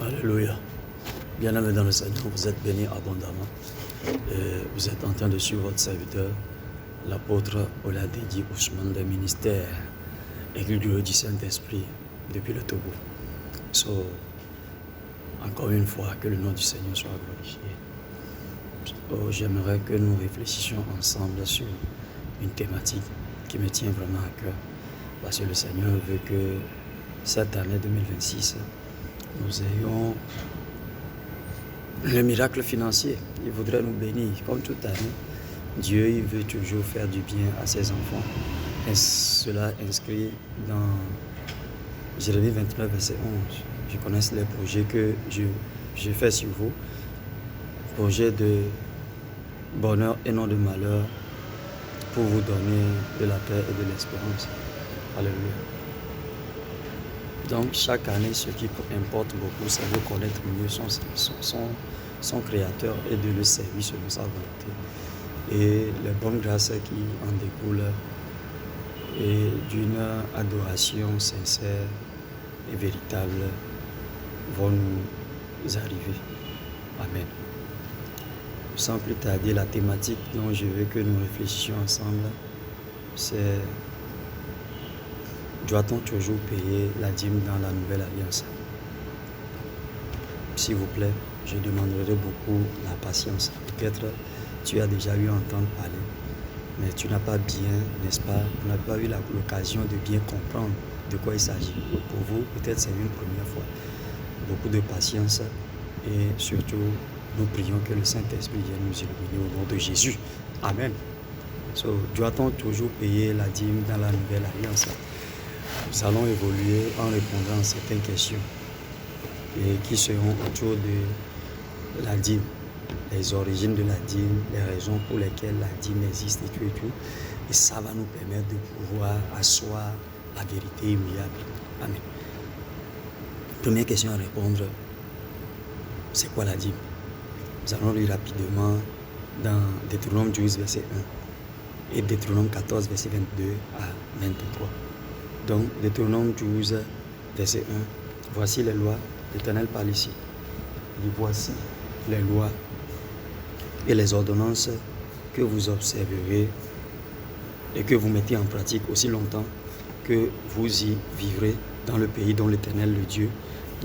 Alléluia. Bien-aimés dans le Seigneur, vous êtes bénis abondamment. Et vous êtes en train de suivre votre serviteur, l'apôtre Oladedi Ousmane, des ministères Église du Saint-Esprit depuis le Togo. So, encore une fois, que le nom du Seigneur soit glorifié. So, j'aimerais que nous réfléchissions ensemble sur une thématique qui me tient vraiment à cœur. Parce que le Seigneur veut que cette année 2026, nous ayons le miracle financier. Il voudrait nous bénir. Comme toute année, Dieu il veut toujours faire du bien à ses enfants. Et cela inscrit dans Jérémie 29, verset 11. Je connais les projets que j'ai fait sur vous. Projets de bonheur et non de malheur pour vous donner de la paix et de l'espérance. Alléluia. Donc chaque année, ce qui importe beaucoup, c'est de connaître mieux son Créateur et de le servir selon sa volonté. Et les bonnes grâces qui en découlent et d'une adoration sincère et véritable vont nous arriver. Amen. Sans plus tarder, la thématique dont je veux que nous réfléchissions ensemble, c'est: doit-on toujours payer la dîme dans la nouvelle alliance? S'il vous plaît, je demanderai beaucoup la patience. Peut-être tu as déjà eu à entendre parler, mais tu n'as pas bien, n'est-ce pas, tu n'as pas eu l'occasion de bien comprendre de quoi il s'agit. Pour vous, peut-être c'est une première fois. Beaucoup de patience et surtout, nous prions que le Saint-Esprit vienne nous illuminer au nom de Jésus. Amen. So, doit-on toujours payer la dîme dans la nouvelle alliance? Nous allons évoluer en répondant à certaines questions et qui seront autour de la dîme, les origines de la dîme, les raisons pour lesquelles la dîme existe et tout et tout. Et ça va nous permettre de pouvoir asseoir la vérité immuable. Amen. Première question à répondre, c'est quoi la dîme? Nous allons lire rapidement dans Deutéronome 12, verset 1 et Deutéronome 14, verset 22 à 23. Donc, Deutéronome 12, verset 1. Voici les lois. L'Éternel parle ici. Et voici les lois et les ordonnances que vous observerez et que vous mettez en pratique aussi longtemps que vous y vivrez dans le pays dont l'Éternel, le Dieu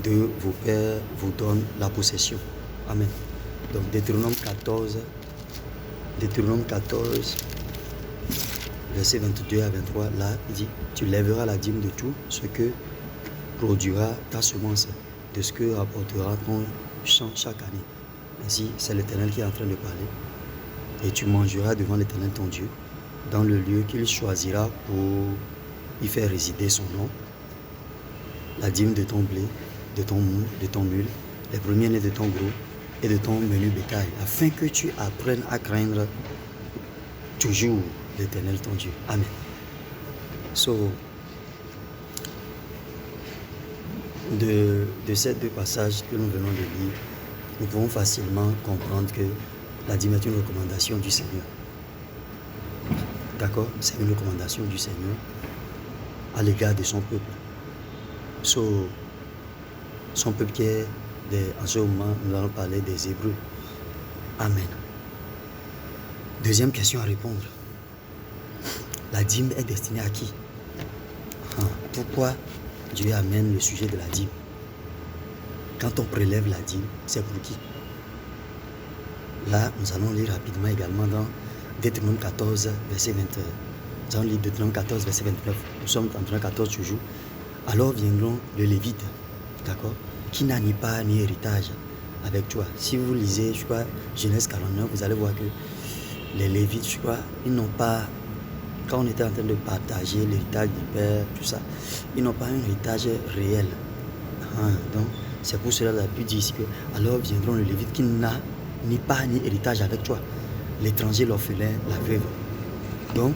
de vos pères, vous donne la possession. Amen. Donc, Deutéronome 14, verset 22 à 23, là, il dit: tu lèveras la dîme de tout ce que produira ta semence, de ce que rapportera ton champ chaque année. Ainsi, c'est l'Éternel qui est en train de parler. Et tu mangeras devant l'Éternel ton Dieu, dans le lieu qu'il choisira pour y faire résider son nom, la dîme de ton blé, de ton mou, de ton mule, les premiers-nés de ton gros et de ton menu bétail, afin que tu apprennes à craindre toujours l'Éternel ton Dieu. Amen. So, de ces deux passages que nous venons de lire, nous pouvons facilement comprendre que la dîme est une recommandation du Seigneur. D'accord? C'est une recommandation du Seigneur à l'égard de son peuple. So, son peuple qui est, en ce moment, nous allons parler des Hébreux. Amen. Deuxième question à répondre. La dîme est destinée à qui? Pourquoi Dieu amène le sujet de la dîme? Quand on prélève la dîme, c'est pour qui? Là, nous allons lire rapidement également dans Deutéronome 14, verset 21. Nous allons lire Deutéronome 14, verset 29. Nous sommes en Deutéronome 14 toujours. Alors viendront le Lévite, d'accord, qui n'a ni part ni héritage avec toi. Si vous lisez, je crois, Genèse 49, vous allez voir que les Lévites, je crois, ils n'ont pas, quand on était en train de partager l'héritage du Père, tout ça, ils n'ont pas un héritage réel. Donc, c'est pour cela que la Bible dit ici que alors viendront le Lévite qui n'a ni part ni héritage avec toi, l'étranger, l'orphelin, la veuve. Donc,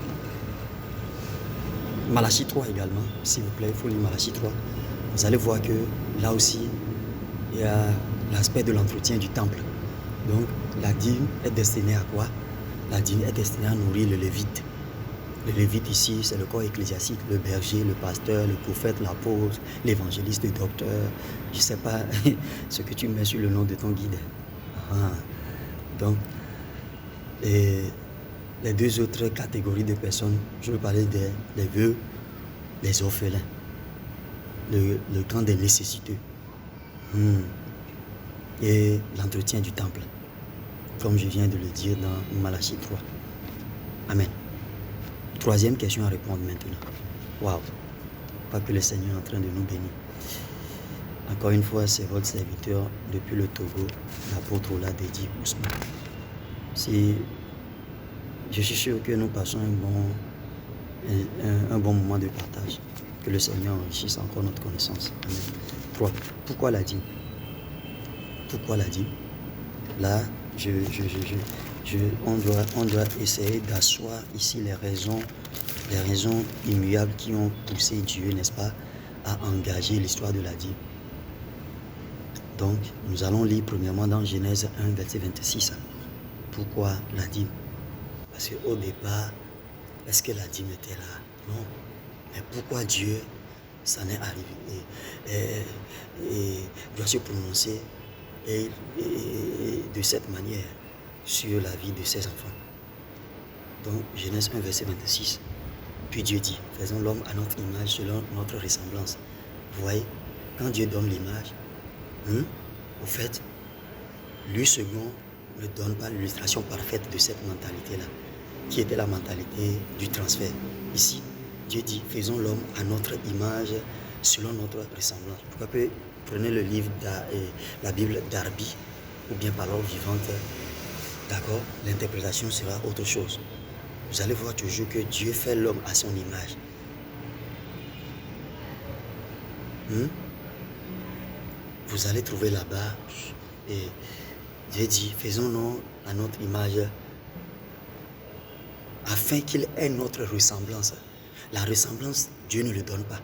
Malachie 3 également, s'il vous plaît, il faut lire Malachie 3. Vous allez voir que là aussi, il y a l'aspect de l'entretien du temple. Donc, la dîme est destinée à quoi? La dîme est destinée à nourrir le Lévite. Le lévite ici, c'est le corps ecclésiastique, le berger, le pasteur, le prophète, l'apôtre, l'évangéliste, le docteur. Je ne sais pas ce que tu mets sur le nom de ton guide. Donc, et les deux autres catégories de personnes, je veux parler des veuves, les orphelins, le camp des nécessiteux et l'entretien du temple, comme je viens de le dire dans Malachie 3. Amen. Troisième question à répondre maintenant. Waouh! Pas que le Seigneur est en train de nous bénir. Encore une fois, c'est votre serviteur depuis le Togo, l'apôtre Oladedi Ousmane. Je suis sûr que nous passons un bon moment de partage. Que le Seigneur enrichisse encore notre connaissance. Amen. 3. Pourquoi la dîme? Pourquoi la dîme? Là, on doit essayer d'asseoir ici les raisons immuables qui ont poussé Dieu, n'est-ce pas, à engager l'histoire de la dîme. Donc, nous allons lire premièrement dans Genèse 1, verset 26. Pourquoi la dîme? Parce qu'au départ, est-ce que la dîme était là? Non. Mais pourquoi Dieu s'en est arrivé et doit se prononcer de cette manière sur la vie de ses enfants? Donc, Genèse 1, verset 26. Puis Dieu dit, faisons l'homme à notre image selon notre ressemblance. Vous voyez, quand Dieu donne l'image, au fait, lui second ne donne pas l'illustration parfaite de cette mentalité-là, qui était la mentalité du transfert. Ici, Dieu dit, faisons l'homme à notre image selon notre ressemblance. Pourquoi pas, prenez le livre, la Bible d'Arby, ou bien Parole vivante, d'accord, l'interprétation sera autre chose. Vous allez voir toujours que Dieu fait l'homme à son image. Vous allez trouver là-bas, et Dieu dit, faisons-nous à notre image, afin qu'il ait notre ressemblance. La ressemblance, Dieu ne le donne pas.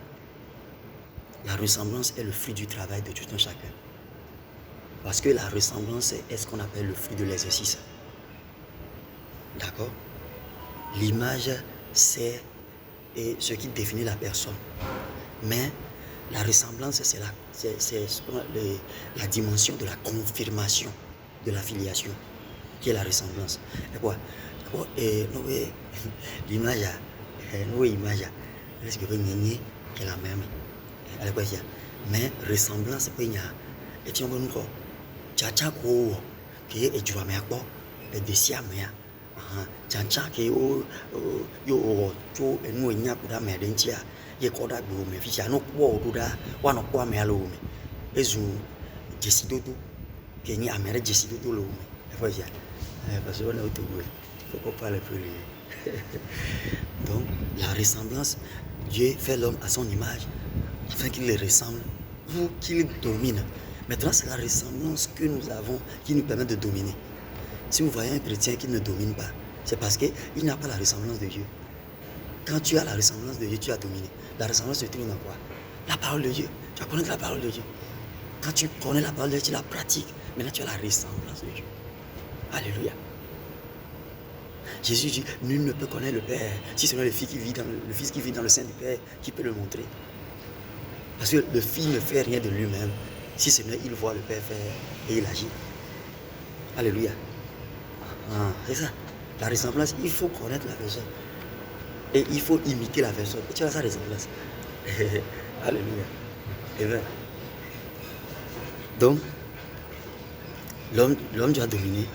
La ressemblance est le fruit du travail de tout un chacun. Parce que la ressemblance est ce qu'on appelle le fruit de l'exercice. D'accord? L'image, c'est ce qui définit la personne. Mais la ressemblance, c'est la dimension de la confirmation de la filiation, qui est la ressemblance. Et quoi? L'image, est-ce que est la même? Mais ressemblance, c'est pas une. Et tu vois, tchatcha ko, qui est du raméako, et des siamea. Tchatcha qui yo cho et nous n'y a pas d'américain. Ye koda do me ficha no kwa oduda wa no kwa me alo me ezu jesidodo ke ni amere jesidodo lo me e faut dire parce qu'on a autour faut pas parler plus donc la ressemblance, Dieu fait l'homme à son image afin qu'il le ressemble ou qu'il domine. Maintenant c'est la ressemblance que nous avons qui nous permet de dominer. Si vous voyez un chrétien qui ne domine pas, c'est parce qu'il n'a pas la ressemblance de Dieu. Quand tu as la ressemblance de Dieu, tu as dominé. La ressemblance se trouve dans quoi? La parole de Dieu. Tu vas connaître la parole de Dieu. Quand tu connais la parole de Dieu, tu la pratiques. Maintenant, tu as la ressemblance de Dieu. Alléluia. Jésus dit, nul ne peut connaître le Père, si ce n'est le Fils qui vit dans le sein du Père, qui peut le montrer. Parce que le Fils ne fait rien de lui-même, si ce n'est il voit le Père faire et il agit. Alléluia. C'est ça. La ressemblance, il faut connaître la personne. Et il faut imiter la personne. Et tu as sa ressemblance. Alléluia. Amen. Donc, l'homme doit dominer.